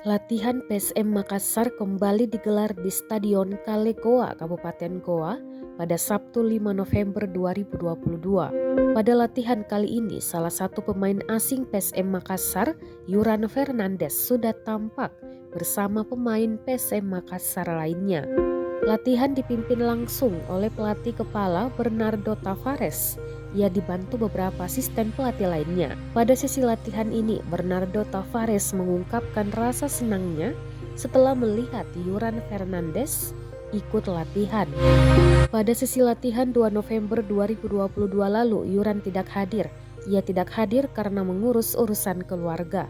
Latihan PSM Makassar kembali digelar di Stadion Kale Goa, Kabupaten Goa pada Sabtu 5 November 2022. Pada latihan kali ini, salah satu pemain asing PSM Makassar, Yuran Fernandes, sudah tampak bersama pemain PSM Makassar lainnya. Latihan dipimpin langsung oleh pelatih kepala Bernardo Tavares. Ia dibantu beberapa asisten pelatih lainnya. Pada sesi latihan ini, Bernardo Tavares mengungkapkan rasa senangnya setelah melihat Yuran Fernandes ikut latihan. Pada sesi latihan 2 November 2022 lalu, Yuran tidak hadir. Ia tidak hadir karena mengurus urusan keluarga.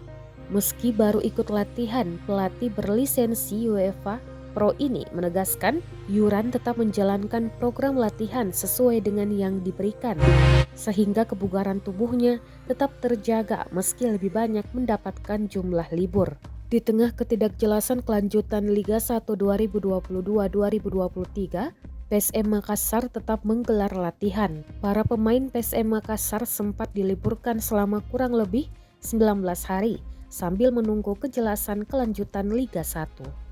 Meski baru ikut latihan, pelatih berlisensi UEFA Pro ini menegaskan Yuran tetap menjalankan program latihan sesuai dengan yang diberikan, sehingga kebugaran tubuhnya tetap terjaga meski lebih banyak mendapatkan jumlah libur. Di tengah ketidakjelasan kelanjutan Liga 1 2022-2023, PSM Makassar tetap menggelar latihan. Para pemain PSM Makassar sempat diliburkan selama kurang lebih 19 hari sambil menunggu kejelasan kelanjutan Liga 1.